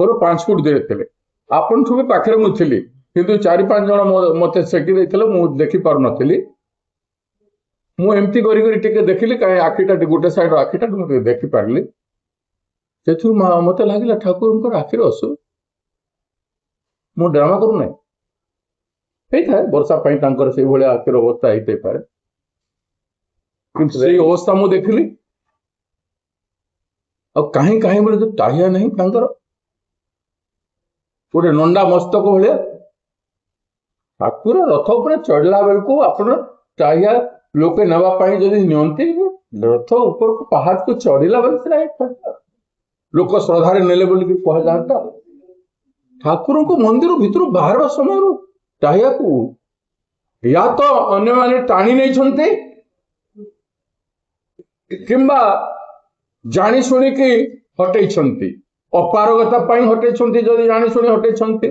ମୋର 5 ଫୁଟ ଦେଇଥିଲେ ଆପଣ ଠୁ ପାଖରେ ମୁଁ ଥିଲି କିନ୍ତୁ 4-5 ଜଣ ମତେ ସେକି ଦେଇଥିଲେ ମୁଁ ଦେଖି ପାରୁନଥିଲି ମୁଁ ଏମିତି କରି କରି ଟିକେ ଦେଖିଲି କାହିଁ ଆଖିଟା ଗୋଟେ ସାଇଡ ଆଖିଟା ମୁଁ ଦେଖି ପାରିଲି ସେଥିରୁ ମତେ ଲାଗିଲା ଠାକୁରଙ୍କର ଆଖିର ଅସୁ ମୁଁ ଡ୍ରାମା କରୁନାହିଁ ହେଇଥାଏ ବର୍ଷା ପାଇଁ ତାଙ୍କର ସେଇଭଳିଆ ଆଖିର ଅବସ୍ଥା ହେଇଥାଇପାରେ କିନ୍ତୁ ସେଇ ଅବସ୍ଥା ମୁଁ ଦେଖିଲି ଆଉ କାହିଁ କାହିଁ ବୋଲେ ଟାହିଆ ନାହିଁ ତାଙ୍କର ଗୋଟେ ନଣ୍ଡା ମସ୍ତକ ଭଳିଆ ଠାକୁର ରଥ ଉପରେ ଚଢିଲା ବେଳକୁ ଆପଣ ଟାହିଆ ଲୋକେ ନେବା ପାଇଁ ଯଦି ନିଅନ୍ତି ରଥ ଉପରକୁ ପାହାଡକୁ ଚଢିଲା ବେଳେ ସେଟା ଲୋକ ଶ୍ରଦ୍ଧାରେ ନେଲେ ବୋଲିକି କୁହାଯାଆନ୍ତା ଠାକୁରଙ୍କୁ ମନ୍ଦିର ଭିତରୁ ବାହାରିବା ସମୟରୁ ଟାହିଆକୁ ୟା ତ ଅନ୍ୟମାନେ ଟାଣି ନେଇଛନ୍ତି କିମ୍ବା ଜାଣି ଶୁଣିକି ହଟେଇଛନ୍ତି ଅପାରଗତା ପାଇଁ ହଟେଇଛନ୍ତି ଯଦି ଜାଣି ଶୁଣି ହଟେଇଛନ୍ତି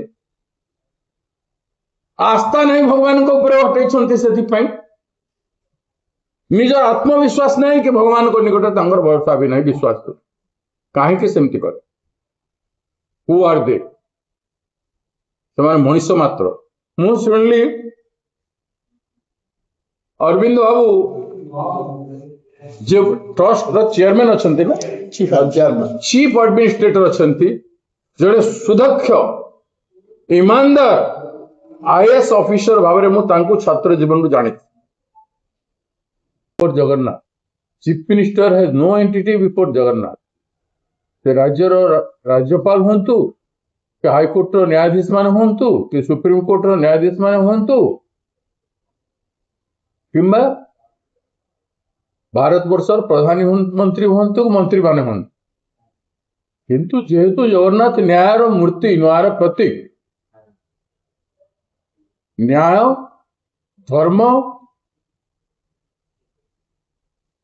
ଆସ୍ଥା ନାହିଁ ଭଗବାନଙ୍କ ଉପରେ ହଟେଇଛନ୍ତି ସେଥିପାଇଁ ନିଜର ଆତ୍ମବିଶ୍ୱାସ ନାହିଁ କି ଭଗବାନଙ୍କ ନିକଟରେ ତାଙ୍କର ଭରସା ବି ନାହିଁ ବିଶ୍ୱାସ କାହିଁକି ସେମିତି କରେ ହୁ ଆର୍ ଦେ ସେମାନେ ମଣିଷ ମାତ୍ର ମୁଁ ଶୁଣିଲି ଅରବିନ୍ଦ ବାବୁ ଯେ ଟ୍ରଷ୍ଟର ଚେୟାରମ୍ୟାନ ଅଛନ୍ତି ନା ଚିଫ ଆଡମିନିଷ୍ଟ୍ରେଟର ଅଛନ୍ତି ଜଣେ ସୁଦକ୍ଷ ଇମାନଦାର ଆଇଏଏସ୍ ଅଫିସର ଭାବରେ ମୁଁ ତାଙ୍କୁ ଛାତ୍ର ଜୀବନରୁ ଜାଣିଛି Jagannath chief minister has no entity before Jagannath ସେ ରାଜ୍ୟର ରାଜ୍ୟପାଳ ହୁଅନ୍ତୁ କି ହାଇକୋର୍ଟର ନ୍ୟାୟାଧୀଶ ମାନେ ହୁଅନ୍ତୁ କି ସୁପ୍ରିମକୋର୍ଟର ନ୍ୟାୟାଧୀଶ ମାନେ ହୁଅନ୍ତୁ କିମ୍ବା ଭାରତବର୍ଷର ପ୍ରଧାନମନ୍ତ୍ରୀ ହୁଅନ୍ତୁ ମନ୍ତ୍ରୀ ମାନେ ହୁଅନ୍ତୁ କିନ୍ତୁ ଯେହେତୁ ଜଗନ୍ନାଥ ନ୍ୟାୟର ମୂର୍ତ୍ତି ନ୍ୟାୟର ପ୍ରତୀକ ନ୍ୟାୟ ଧର୍ମ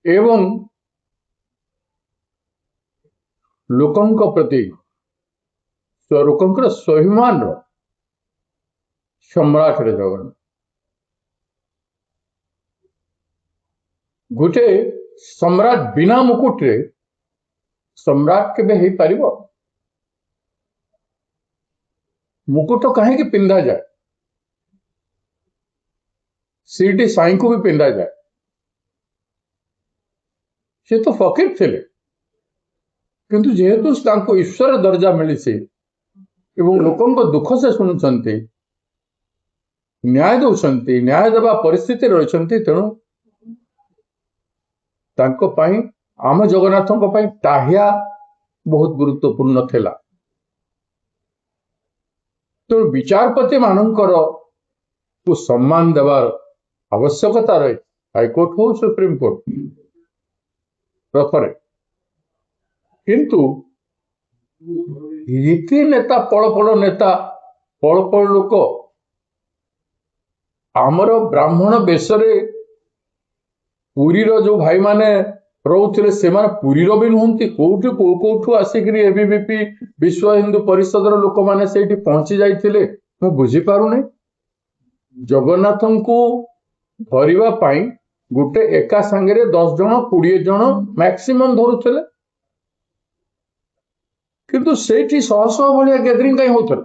ଏବଂ ଲୋକଙ୍କ ପ୍ରତି ଲୋକଙ୍କର ସ୍ୱାଭିମାନର ସମ୍ରାଟରେ ଜଗନ୍ନାଥ ଗୋଟେ ସମ୍ରାଟ ବିନା ମୁକୁଟରେ ସମ୍ରାଟ କେବେ ହେଇପାରିବ ମୁକୁଟ କାହିଁକି ପିନ୍ଧାଯାଏ ସିଟି ସାଇଙ୍କୁ ବି ପିନ୍ଧାଯାଏ ସେ ତ ଫକୀର ଥିଲେ କିନ୍ତୁ ଯେହେତୁ ତାଙ୍କୁ ଈଶ୍ୱର ଦର୍ଜା ମିଳିଛି ଏବଂ ଲୋକଙ୍କ ଦୁଃଖ ସେ ଶୁଣୁଛନ୍ତି ନ୍ୟାୟ ଦେଉଛନ୍ତି ନ୍ୟାୟ ଦେବା ପରିସ୍ଥିତିରେ ରହିଛନ୍ତି ତେଣୁ ତାଙ୍କ ପାଇଁ ଆମ ଜଗନ୍ନାଥଙ୍କ ପାଇଁ ଟାହିଆ ବହୁତ ଗୁରୁତ୍ୱପୂର୍ଣ୍ଣ ଥିଲା ତେଣୁ ବିଚାରପତି ମାନଙ୍କର ସମ୍ମାନ ଦେବାର ଆବଶ୍ୟକତା ରହିଛି ହାଇକୋର୍ଟ ହଉ ସୁପ୍ରିମକୋର୍ଟ ରଥରେ କିନ୍ତୁ ରୀତି ନେତା ପଳ ନେତା ପଳ ଲୋକ ଆମର ବ୍ରାହ୍ମଣ ବେଶରେ ପୁରୀର ଯୋଉ ଭାଇମାନେ ରହୁଥିଲେ ସେମାନେ ପୁରୀର ବି ନୁହନ୍ତି କୋଉଠୁ ଆସିକିରି ଏବିଭିପି ବିଶ୍ୱ ହିନ୍ଦୁ ପରିଷଦର ଲୋକମାନେ ସେଇଠି ପହଞ୍ଚି ଯାଇଥିଲେ ମୁଁ ବୁଝିପାରୁନି ଜଗନ୍ନାଥଙ୍କୁ ଧରିବା ପାଇଁ ଗୋଟେ ଏକା ସାଙ୍ଗରେ 10 ଜଣ 20 ଜଣ ମ୍ୟାକ୍ସିମମ୍ ଧରୁଥିଲେ କିନ୍ତୁ ସେଇଠି ଶହ ଶହ ଭଳିଆ ଗ୍ୟାଦରିଂ କାହିଁ ହଉଥିଲା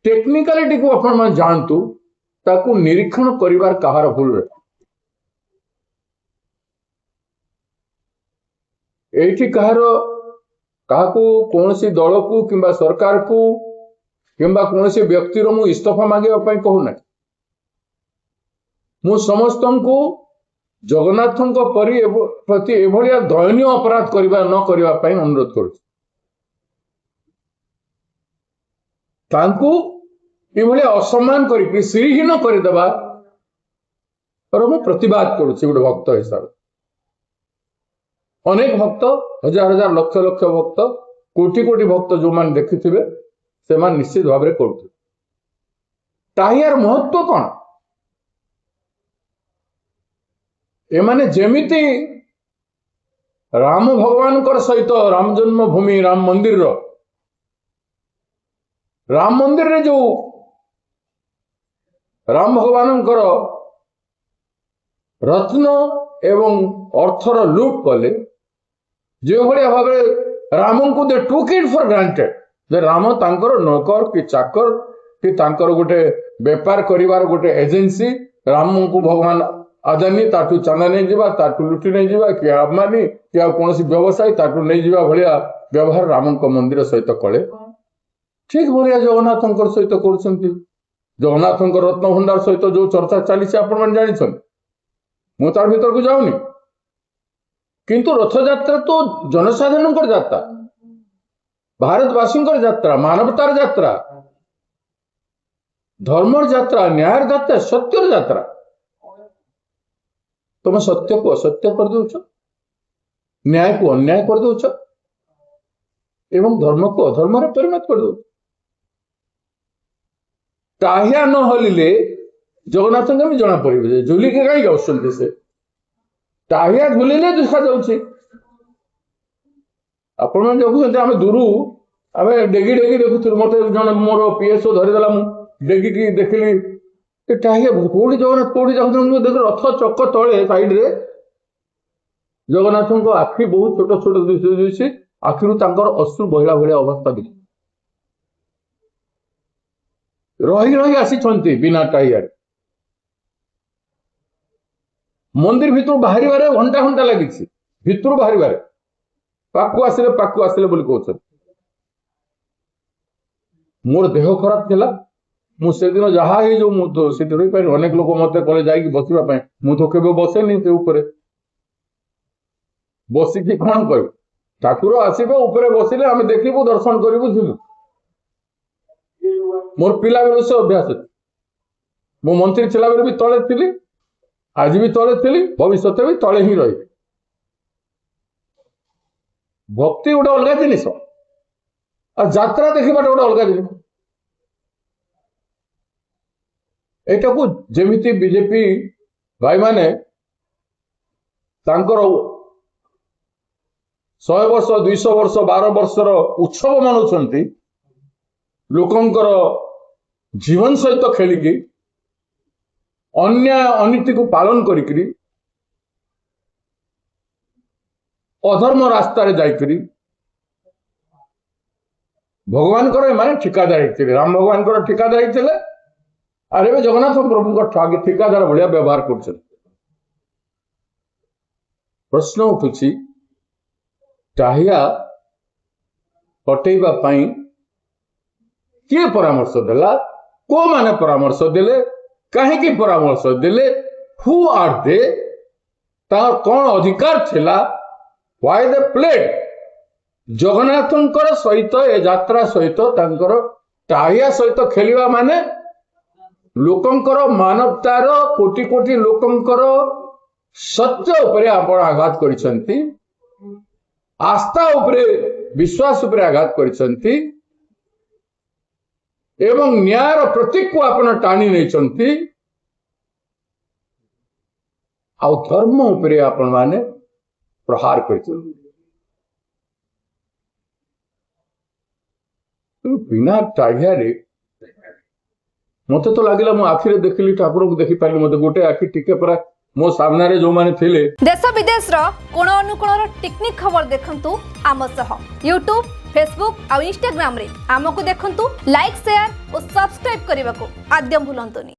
ଟେକ୍ନିକାଲିଟିକୁ ଆପଣମାନେ ଜାଣନ୍ତୁ ତାକୁ ନିରୀକ୍ଷଣ କରିବାର କାହାର ଭୁଲ ରହେ ଏଇଠି କାହାକୁ କୌଣସି ଦଳକୁ କିମ୍ବା ସରକାରକୁ କିମ୍ବା କୌଣସି ବ୍ୟକ୍ତିର ମୁଁ ଇସ୍ତଫା ମାଗିବା ପାଇଁ କହୁନାହିଁ ମୁଁ ସମସ୍ତଙ୍କୁ ଜଗନ୍ନାଥଙ୍କ ପ୍ରତି ଏଭଳିଆ ଦୟନୀୟ ଅପରାଧ ନ କରିବା ପାଇଁ ଅନୁରୋଧ କରୁଛି ତାଙ୍କୁ ଏଭଳିଆ ଅସମ୍ମାନ କରିକି ଶ୍ରୀହୀନ କରିଦେବା ମୁଁ ପ୍ରତିବାଦ କରୁଛି ଗୋଟେ ଭକ୍ତ ହିସାବରେ ଅନେକ ଭକ୍ତ ହଜାର ହଜାର ଲକ୍ଷ ଲକ୍ଷ ଭକ୍ତ କୋଟି କୋଟି ଭକ୍ତ ଯୋଉମାନେ ଦେଖିଥିବେ ସେମାନେ ନିଶ୍ଚିତ ଭାବରେ କରୁଥିବେ ଟାହିଆର ମହତ୍ଵ କଣ ଏମାନେ ଯେମିତି ରାମ ଭଗବାନଙ୍କର ସହିତ ରାମ ଜନ୍ମଭୂମି ରାମ ମନ୍ଦିରରେ ଯୋଉ ରାମ ଭଗବାନଙ୍କର ରତ୍ନ ଏବଂ ଅର୍ଥର ଲୁଟ କଲେ ଯେଉଁଭଳିଆ ଭାବରେ राम को दे टुक इट फॉर ग्रांटेड जे राम तांकर नौकर कि चाकर कि तांकर गोटे बेपार करिवार गोटे एजेंसी राम को भगवान आदानी ताठू चांदा नहीं जावा ताठू लुटी नहीं जावा कि अम्बानी कि कौन व्यवसायी ताठू नहीं जावा भलिया व्यवहार राम मंदिर सहित कले ठीक भाया जगन्नाथ सहित कर जगन्नाथ रत्न भंडार सहित जो चर्चा चली आपण जानी मु तार भीतर को जाऊनी किंतु रथयात्रा तो जनसाधारण यात्रा भारतवासी यात्रा मानवतार यात्रा धर्मर यात्रा न्याय यात्रा सत्यर यात्रा तुम सत्य को असत्य कर दौच न्याय को अन्याय कर दौच एवं धर्म को अधर्म परिणत कर दौच टाहिया न हलिले जगन्नाथ भी जना पड़े झुलिके कहीं गाँव से टाहिया झुलिले देखा जाऊँच आपण मैंने देखुं आम दूर आम डेगी डेगी देखुलु मत जन मोर पीएसओ धरीदेला मुझे डेगी देखिली टाहिया कौटी जगन्नाथ कौटी जाऊँ देख रथ चक तले साइड रे जगन्नाथ आखि बहुत छोट छोट दिशे आखिर अश्रु बहिला भाया अवस्था दिख रही रही आसी बिना टाहिया मंदिर भितर बाहर घंटा घंटा लगी भितर बाहर पाकु आसिले बोली कहते मोर देह खराब थिला मुझे दिन जहाँ ही जो मुझे रही पारि अनेक लोक मत कले जाकि बसवाई मुझे केवे बसेनी से ऊपर बसिकी कौन कह ठाकुर आसबे ऊपर बसिले आम देखू दर्शन करूँ जीवु मोर पिला बेलू से अभ्यास अच्छे मो मंत्री थिला बेले भी तले थी आज भी तले थी भविष्य भी तले ही रही भक्ति गोटे अलग जिनिस यात्रा देखा गोटे अलग जिनिस एटा को जेमिति बीजेपी भाई माने तांकर 100 वर्ष 200 वर्ष 12 वर्षर उत्सव मनाउछंती लोकंकर जीवन सहित खेलिकी अन्याय अनीति को पालन करिकरी अधर्म रास्ता रे जाइकरी भगवान को माने ठिकादार होते राम भगवान को ठिकादार होते अरे जगन्नाथ प्रभु आगे ठिकादार भाया व्यवहार कर प्रश्न उठुची टाहिया हटेबा पई किए परामर्श देला को माने परामर्श देले कहीं परामर्श देले हु आर दे कौन अधिकार थिला व्हाई दे प्लेड जगन्नाथंकर सहित ए यात्रा सहित तांकर टाहिया सहित खेलिबा माने लोकंकर मानवतार कोटि कोटि लोकंकर सत्य उपरे आपण आघात करिसंती आस्था उपरे विश्वास उपरे आघात करिसंती एवं न्यायर प्रतीक को आपण टाणी नहीं आ धर्म उपरे आपण माने प्रहार कर बिना टाहिया मत तो लगे मो आखिरे देखिली ठाकुर को देखी पारि मत गोटे आखि टिके परा मो सामने रे जो माने थिले देश विदेश रो कोण अनुकोण टेक्निक खबर देखंतु आम सह यूट्यूब फेसबुक और इंस्टाग्राम रे आमको देखंतु लाइक शेयर और सब्सक्राइब करने को आद्यम भूलंतुनी।